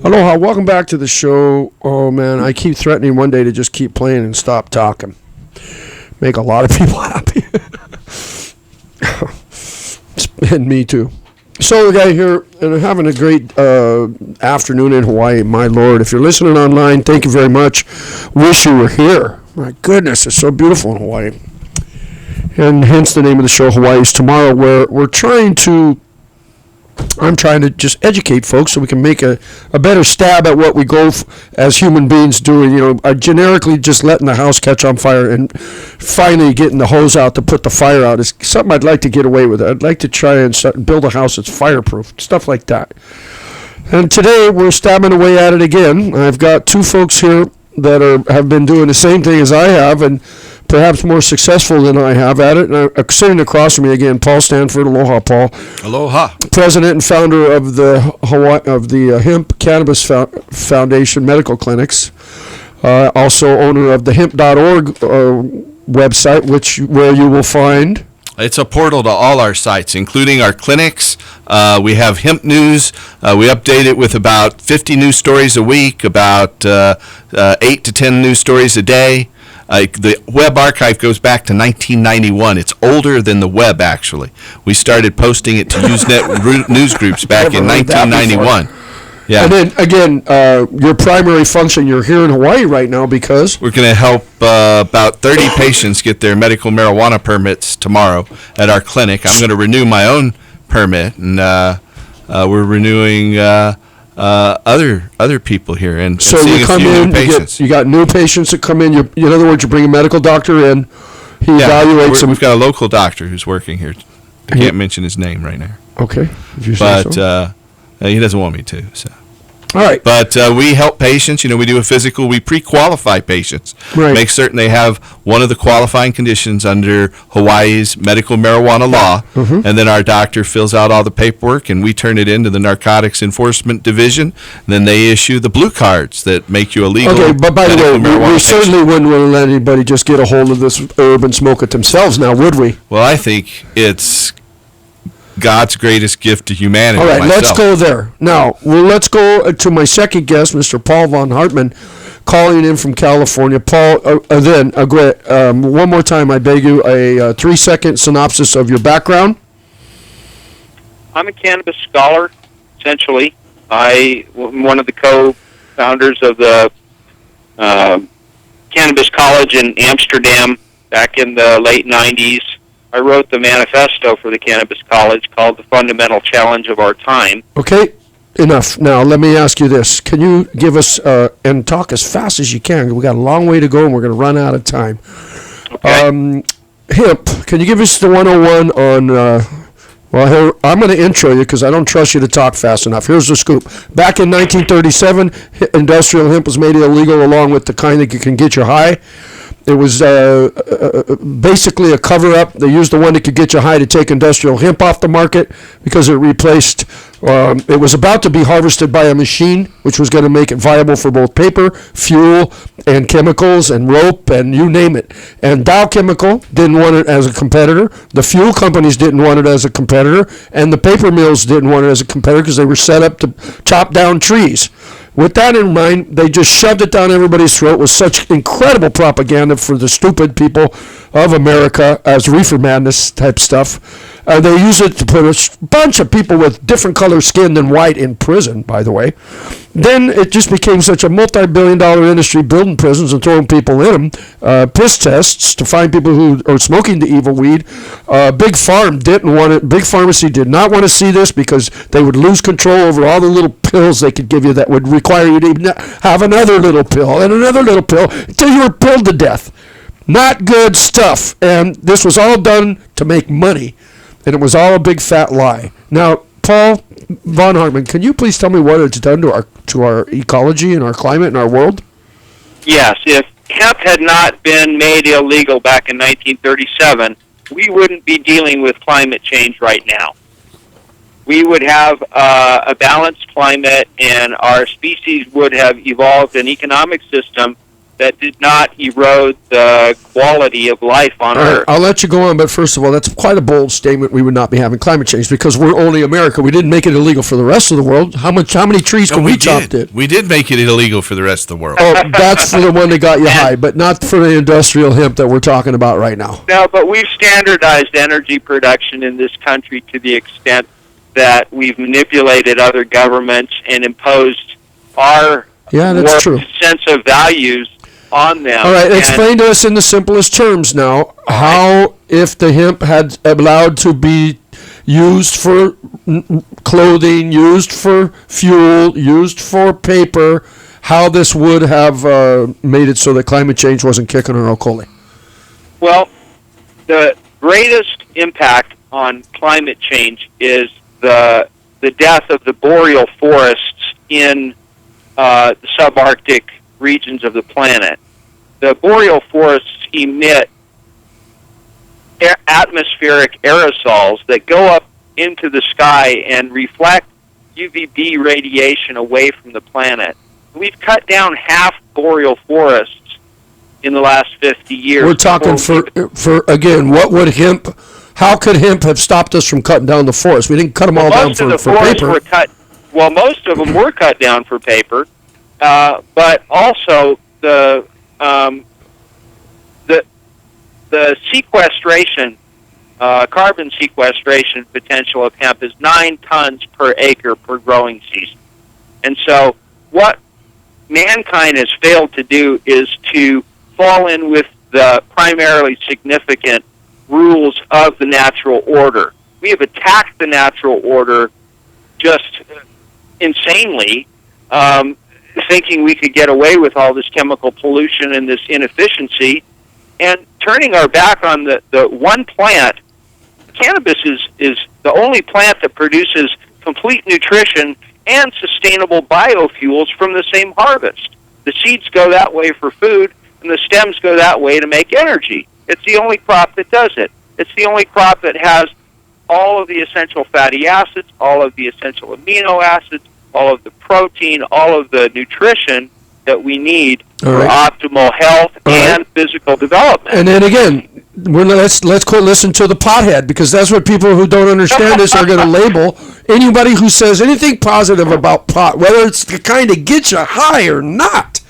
Aloha, welcome back to the show. Oh man, I keep threatening one day to just keep playing and stop talking. Make a lot of people happy. And me too. So the guy here, and I'm having a great afternoon in Hawaii, my lord. If you're listening online, thank you very much. Wish you were here. My goodness, it's so beautiful in Hawaii. And hence the name of the show, Hawaii's Tomorrow, where I'm trying to just educate folks so we can make a better stab at what we go as human beings doing. Generically just letting the house catch on fire and finally getting the hose out to put the fire out is something I'd like to get away with. I'd like to try and build a house that's fireproof, stuff like that. And today we're stabbing away at it again. I've got two folks here that have been doing the same thing as I have, and perhaps more successful than I have at it. And sitting across from me again, Paul Stanford. Aloha, Paul. Aloha. President and founder of the Hemp Cannabis Foundation Medical Clinics. Also owner of the hemp.org website, where you will find. It's a portal to all our sites, including our clinics. We have hemp news. We update it with about 50 news stories a week, about 8 to 10 news stories a day. The web archive goes back to 1991. It's older than the web, actually. We started posting it to Usenet news groups back in 1991. Yeah. And then, again, your primary function, you're here in Hawaii right now because? We're going to help about 30 patients get their medical marijuana permits tomorrow at our clinic. I'm going to renew my own permit, and we're renewing other people here. And so you come in, you got new patients that come in. In other words, you bring a medical doctor in. He evaluates them. We've got a local doctor who's working here. I can't mention his name right now. Okay. If you say so. He doesn't want me to, so. All right. But we help patients. We do a physical. We pre-qualify patients. Right. Make certain they have one of the qualifying conditions under Hawaii's medical marijuana law. Mm-hmm. And then our doctor fills out all the paperwork, and we turn it into the Narcotics Enforcement Division. And then they issue the blue cards that make you a legal Okay, but by the way, we certainly wouldn't want to let anybody just get a hold of this herb and smoke it themselves now, would we? Well, I think it's God's greatest gift to humanity. All right, let's go there. Now, let's go to my second guest, Mr. Paul von Hartmann, calling in from California. Paul, one more time, I beg you, a 3-second synopsis of your background. I'm a cannabis scholar, essentially. I'm one of the co-founders of the Cannabis College in Amsterdam back in the late 90s. I wrote the manifesto for the Cannabis College called The Fundamental Challenge of Our Time. Okay, enough. Now, let me ask you this. Can you give us, and talk as fast as you can? We got a long way to go, and we're going to run out of time. Okay. Hemp, can you give us the 101 on, I'm going to intro you because I don't trust you to talk fast enough. Here's the scoop. Back in 1937, industrial hemp was made illegal along with the kind that can get you high. It was basically a cover-up. They used the one that could get you high to take industrial hemp off the market because it replaced, it was about to be harvested by a machine, which was going to make it viable for both paper, fuel, and chemicals, and rope, and you name it. And Dow Chemical didn't want it as a competitor. The fuel companies didn't want it as a competitor. And the paper mills didn't want it as a competitor because they were set up to chop down trees. With that in mind, they just shoved it down everybody's throat with such incredible propaganda for the stupid people of America as reefer madness type stuff. They use it to put a bunch of people with different color skin than white in prison, by the way. Then it just became such a multi-billion-dollar industry building prisons and throwing people in them. Piss tests to find people who are smoking the evil weed. Big Farm didn't want it. Big Pharmacy did not want to see this because they would lose control over all the little pills they could give you that would require you to have another little pill and another little pill until you were pilled to death. Not good stuff. And this was all done to make money. And it was all a big fat lie. Now, Paul von Hartmann, can you please tell me what it's done to our ecology and our climate and our world? Yes. If hemp had not been made illegal back in 1937, we wouldn't be dealing with climate change right now. We would have a balanced climate, and our species would have evolved an economic system that did not erode the quality of life on All right, Earth. I'll let you go on, but first of all, that's quite a bold statement. We would not be having climate change because we're only America. We didn't make it illegal for the rest of the world. How many trees can we chop? We did make it illegal for the rest of the world. Oh, that's for the one that got you high, but not for the industrial hemp that we're talking about right now. No, but we've standardized energy production in this country to the extent that we've manipulated other governments and imposed our that's true. sense of values on them. All right, And explain to us in the simplest terms now how, if the hemp had allowed to be used for clothing, used for fuel, used for paper, how this would have made it so that climate change wasn't kicking on Ocolee. Well, the greatest impact on climate change is the death of the boreal forests in the subarctic regions of the planet. The boreal forests emit atmospheric aerosols that go up into the sky and reflect UVB radiation away from the planet. We've cut down half boreal forests in the last 50 years. We're talking for again, what would hemp, how could hemp have stopped us from cutting down the forest? We didn't cut them all down for paper. Most of them were cut down for paper, but also the sequestration, carbon sequestration potential of hemp is 9 tons per acre per growing season. And so what mankind has failed to do is to fall in with the primarily significant rules of the natural order. We have attacked the natural order just insanely, thinking we could get away with all this chemical pollution and this inefficiency, and turning our back on the one plant. Cannabis is the only plant that produces complete nutrition and sustainable biofuels from the same harvest. The seeds go that way for food, and the stems go that way to make energy. It's the only crop that does it. It's the only crop that has all of the essential fatty acids, all of the essential amino acids, all of the protein, all of the nutrition that we need for optimal health and physical development. And then again, let's quit listening to the pothead, because that's what people who don't understand this are going to label. Anybody who says anything positive about pot, whether it's the kind that gets you high or not,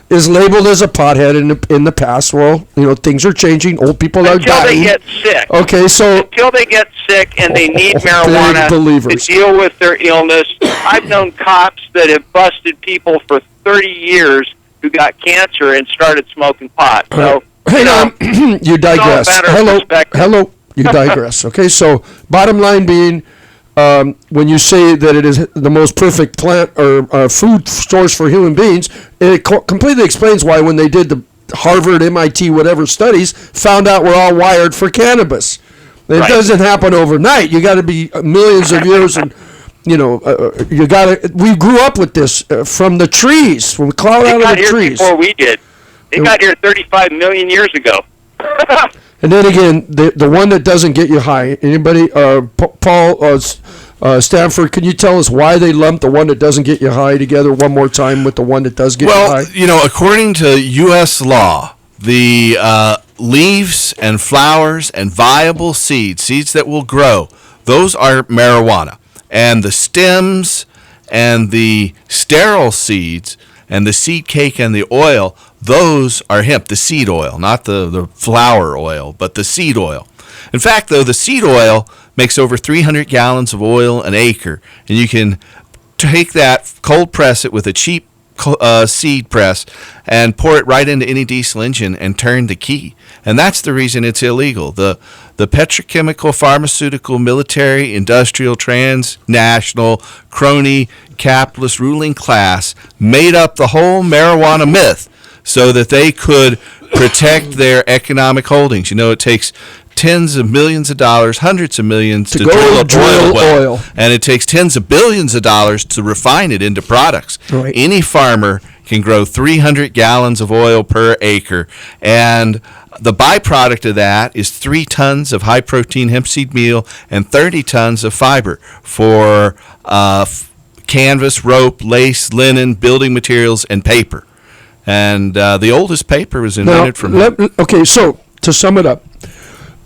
is labeled as a pothead in the past. Well, things are changing. Old people are dying. Until they get sick. Okay, so until they get sick and they need marijuana to deal with their illness. I've known cops that have busted people for 30 years who got cancer and started smoking pot. So, hang on, you digress. Hello, you digress. Okay, so bottom line being, when you say that it is the most perfect plant or food source for human beings, it completely explains why when they did the Harvard, MIT, whatever studies, found out we're all wired for cannabis. It doesn't happen overnight. You got to be millions of years, and we grew up with this from the trees, from cloud out of the trees. Before we did. They got here 35 million years ago. And then again, the one that doesn't get you high. Anybody, Paul Stanford, can you tell us why they lumped the one that doesn't get you high together one more time with the one that does get you high? Well, according to U.S. law, the leaves and flowers and viable seeds that will grow, those are marijuana. And the stems and the sterile seeds and the seed cake and the oil, those are hemp, the seed oil, not the flower oil, but the seed oil. In fact, though, the seed oil makes over 300 gallons of oil an acre, and you can take that, cold press it with a cheap seed press, and pour it right into any diesel engine and turn the key. And that's the reason it's illegal. The petrochemical, pharmaceutical, military, industrial, transnational, crony, capitalist ruling class made up the whole marijuana myth so that they could protect their economic holdings. It takes tens of millions of dollars, hundreds of millions to drill oil, and it takes tens of billions of dollars to refine it into products. Right. Any farmer can grow 300 gallons of oil per acre, and the byproduct of that is 3 tons of high-protein hemp seed meal and 30 tons of fiber for canvas, rope, lace, linen, building materials, and paper. And the oldest paper was Now, invented from hemp. okay, so to sum it up,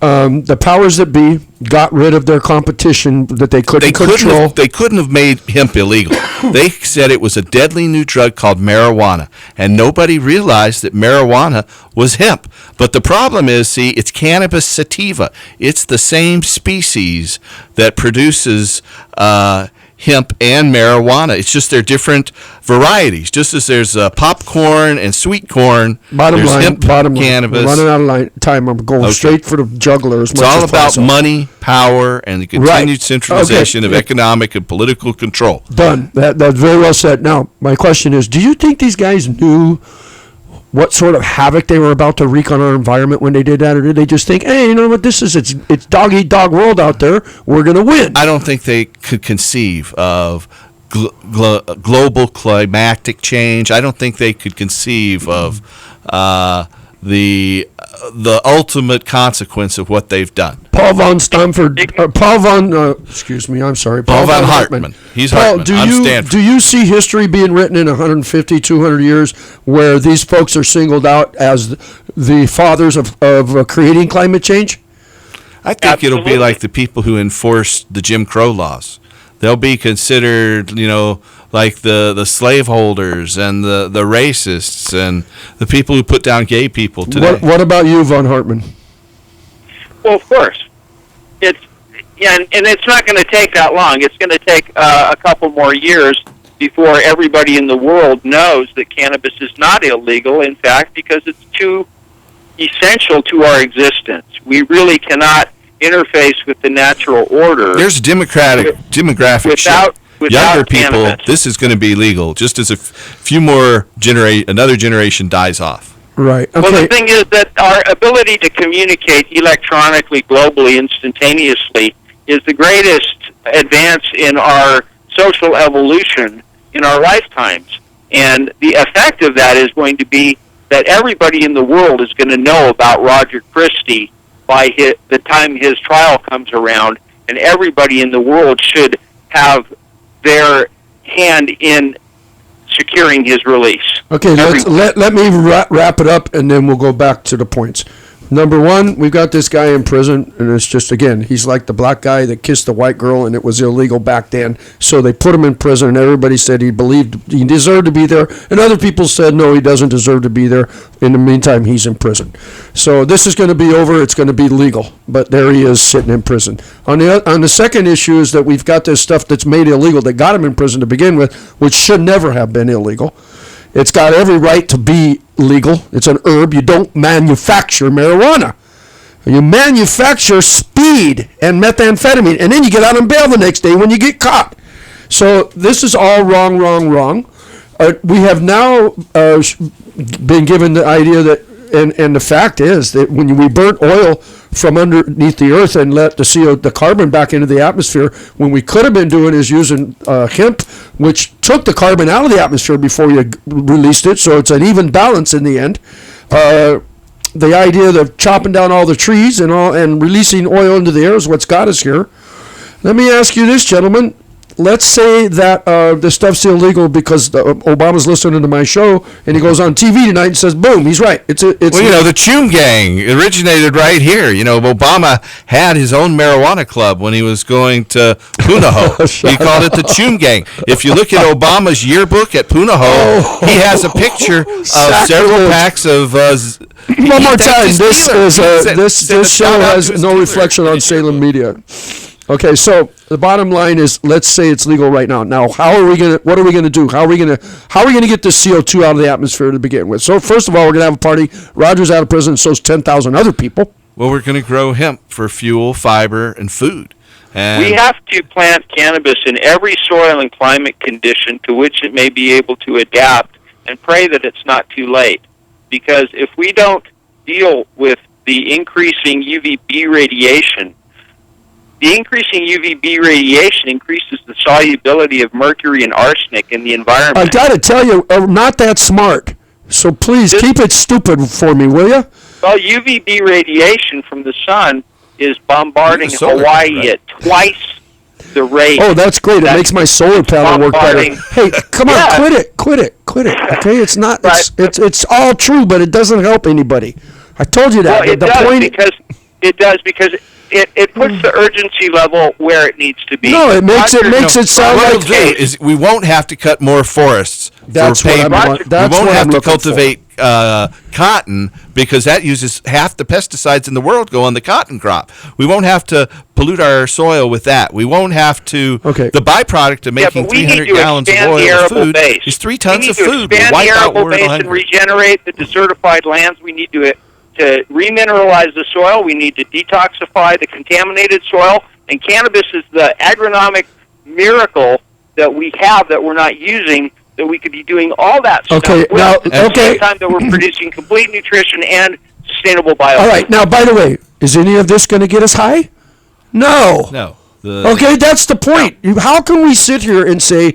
the powers that be got rid of their competition that they couldn't control. They couldn't have made hemp illegal. They said it was a deadly new drug called marijuana, and nobody realized that marijuana was hemp. But the problem is, see, it's cannabis sativa. It's the same species that produces hemp and marijuana. It's just they're different varieties. Just as there's popcorn and sweet corn, Bottom there's line, hemp, bottom cannabis. line. Running out of time. I'm going Okay. straight for the juggler as It's much all as about possible. money, power, and the continued Right. centralization Okay. of economic and political control. Done. That's very well said. Now, my question is, do you think these guys knew what sort of havoc they were about to wreak on our environment when they did that, or did they just think, hey, you know what, this is it's dog eat dog world out there, we're gonna win? I don't think they could conceive of global climatic change. I don't think they could conceive of the ultimate consequence of what they've done. Paul von Stamford, excuse me, I'm sorry. Paul von Hartmann. He's Hartmann. I'm Stanford. Do you see history being written in 150, 200 years where these folks are singled out as the fathers of creating climate change? I think it'll be like the people who enforced the Jim Crow laws. They'll be considered, like the slaveholders and the racists and the people who put down gay people today. What about you, von Hartmann? Well, of course. And it's not going to take that long. It's going to take a couple more years before everybody in the world knows that cannabis is not illegal, in fact, because it's too essential to our existence. We really cannot interface with the natural order. There's a demographic without Younger people, cannabis. this is going to be legal just as a few more another generation dies off. Right. Okay. Well, the thing is that our ability to communicate electronically, globally, instantaneously is the greatest advance in our social evolution in our lifetimes. And the effect of that is going to be that everybody in the world is going to know about Roger Christie by the time his trial comes around, and everybody in the world should have their hand in securing his release. Okay, let me wrap it up, and then we'll go back to the points. Number one, we've got this guy in prison, and it's just, again, he's like the black guy that kissed the white girl, and it was illegal back then. So they put him in prison, and everybody said he believed he deserved to be there, and other people said, no, he doesn't deserve to be there. In the meantime, he's in prison. So this is going to be over. It's going to be legal, but there he is sitting in prison. On the second issue is that we've got this stuff that's made illegal that got him in prison to begin with, which should never have been illegal. It's got every right to be legal. It's an herb. You don't manufacture marijuana. You manufacture speed and methamphetamine, and then you get out on bail the next day when you get caught. So this is all wrong. We have now been given the idea that, and the fact is that when we burnt oil from underneath the earth and let the carbon back into the atmosphere, when we could have been doing is using hemp, which took the carbon out of the atmosphere before you released it, so it's an even balance in the end. The idea of chopping down all the trees and releasing oil into the air is what's got us here. Let me ask you this, gentlemen. Let's say that the stuff's illegal because Obama's listening to my show, and he goes on TV tonight and says, boom, he's right. It's Well, the Choom Gang originated right here. Obama had his own marijuana club when he was going to Punahou. He called it the Choom Gang. If you look at Obama's yearbook at Punahou, he has a picture of several packs of... One more time, this show has no reflection on Salem media. Okay, so the bottom line is, let's say it's legal right now. Now, what are we gonna do? How are we gonna get this CO2 out of the atmosphere to begin with? So first of all, we're gonna have a party. Roger's out of prison, and so's 10,000 other people. Well, we're gonna grow hemp for fuel, fiber, and food. And we have to plant cannabis in every soil and climate condition to which it may be able to adapt, and pray that it's not too late. Because if we don't deal with the increasing UVB radiation, the increasing UVB radiation increases the solubility of mercury and arsenic in the environment. I got to tell you, I'm not that smart. So please keep it stupid for me, will you? Well, UVB radiation from the sun is bombarding Hawaii at twice the rate. Oh, that's great. It makes my solar panel work better. Hey, come on, quit Quit it, okay? It's not. Right. It's all true, but it doesn't help anybody. I told you that. Well, it does because it puts the urgency level where it needs to be. No, it makes it sound what like we'll do is we won't have to cut more forests. That's for what paper. I'm want- that's we won't what have I'm to looking for. cultivate cotton because that uses half the pesticides in the world go on the cotton crop. We won't have to pollute our soil with that. We won't have to. Okay. The byproduct of making but we need 300 to gallons of expand the oil of arable food base. is 3 tons of We need food. to expand Wipe the out arable world base and hunger. regenerate the desertified lands. We need to remineralize the soil. We need to detoxify the contaminated soil. And cannabis is the agronomic miracle that we have that we're not using, that we could be doing all that stuff Okay, with now- at the okay. same time that we're producing complete nutrition and sustainable biofuel. All right. Now, by the way, is any of this going to get us high? No. No. Okay, that's the point. How can we sit here and say,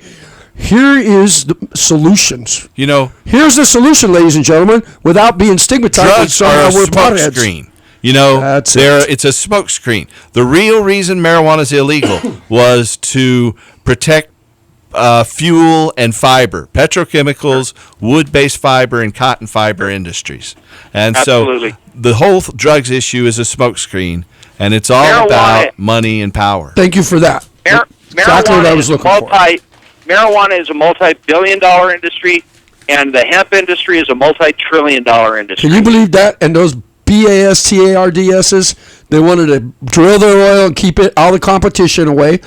here is the solutions? You know, Here's the solution, ladies and gentlemen, without being stigmatized and drugs somehow are a we're smoke potheads. screen. You know, That's it's a smoke screen. The real reason marijuana is illegal was to protect fuel and fiber, petrochemicals, wood-based fiber, and cotton fiber industries. And Absolutely. so the whole drugs issue is a smoke screen, and it's all Marijuana- about money and power. Thank you for that. Exactly what I was looking for. Marijuana is a multi-billion-dollar industry, and the hemp industry is a multi-trillion-dollar industry. Can you believe that? And those BASTARDSs, they wanted to drill their oil and keep it all the competition away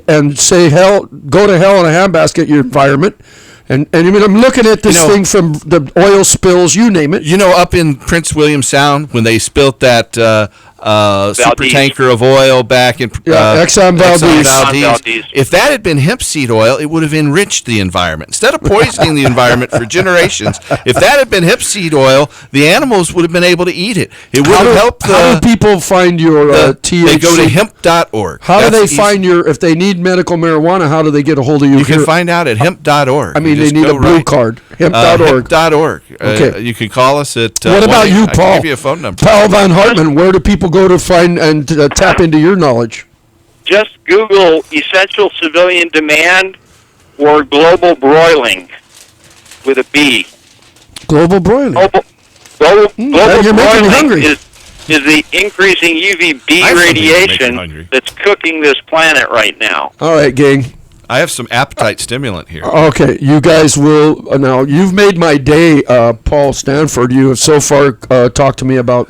and say, hell, go to hell in a handbasket, your environment. And I mean, I'm looking at this thing from the oil spills, you name it. You know, up in Prince William Sound, when they spilt that super tanker of oil back in Exxon Valdez. if that had been hemp seed oil, it would have enriched the environment. Instead of poisoning the environment for generations, if that had been hemp seed oil, the animals would have been able to eat it. It would have helped How do people find your THC? They go to hemp.org. How do That's they find if they need medical marijuana, how do they get a hold of you? You can find out at hemp.org. I mean, You they just need a go blue right. card. Hemp.org. Hemp.org. Okay. You can call us at. What about you, I can Paul? give you a phone number. Paul Van Hartman, where do people go to find and tap into your knowledge? Just Google essential civilian demand or global broiling with a B. Global broiling. Global you're making me broiling hungry. is the increasing UVB I have something to make you radiation hungry. that's cooking this planet right now. All right, gang. I have some appetite stimulant here. Okay, you guys will now. You've made my day, Paul Stanford. You have so far talked to me about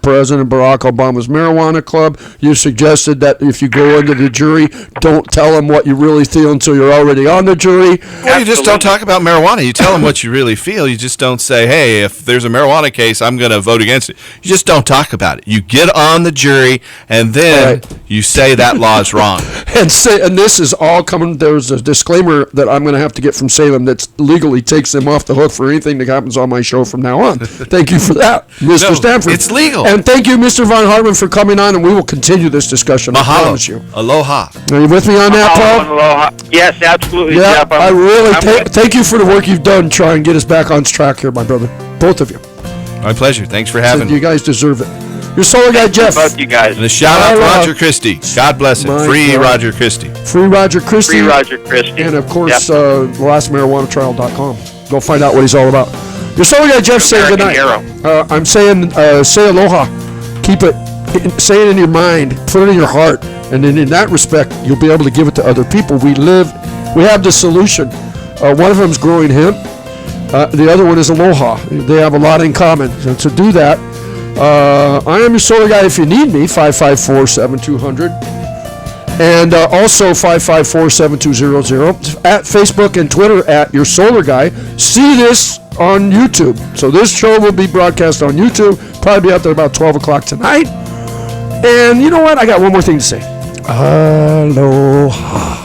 President Barack Obama's marijuana club. You suggested that if you go into the jury, don't tell them what you really feel until you're already on the jury. Well, you just don't talk about marijuana. You tell them what you really feel. You just don't say, hey, if there's a marijuana case, I'm going to vote against it. You just don't talk about it. You get on the jury, and then you say that law is wrong. And this is all coming. There's a disclaimer that I'm going to have to get from Salem that legally takes them off the hook for anything that happens on my show from now on. Thank you for that, Mr. No, Stanford. it's legal. And thank you, Mr. Von Hartman, for coming on, and we will continue this discussion. I promise you. Mahalo. Aloha. Are you with me on that, Paul? Aloha. Yes, absolutely. Yeah, Jeff. I really I'm thank you for the work you've done trying to get us back on track here, my brother. Both of you. My pleasure. Thanks for having You me. guys deserve it. Your solar guy, Jeff. both you guys. And a shout out to Aloha. Roger Christie. God bless him. My Free God. Roger Christie. Free Roger Christie. Free Roger Christie. And, of course, Yep. lastmarijuanatrial.com. Go find out what he's all about. Your solar guy, Jeff, saying American goodnight. I'm saying say aloha. Keep it. Say it in your mind. Put it in your heart. And then in that respect, you'll be able to give it to other people. We have the solution. One of them is growing hemp. The other one is aloha. They have a lot in common. So to do that, I am your solar guy if you need me, 554-7200. And also 554-7200. At Facebook and Twitter at your solar guy. See this on YouTube. So this show will be broadcast on YouTube. Probably be out there about 12 o'clock tonight. And you know what? I got one more thing to say. Aloha.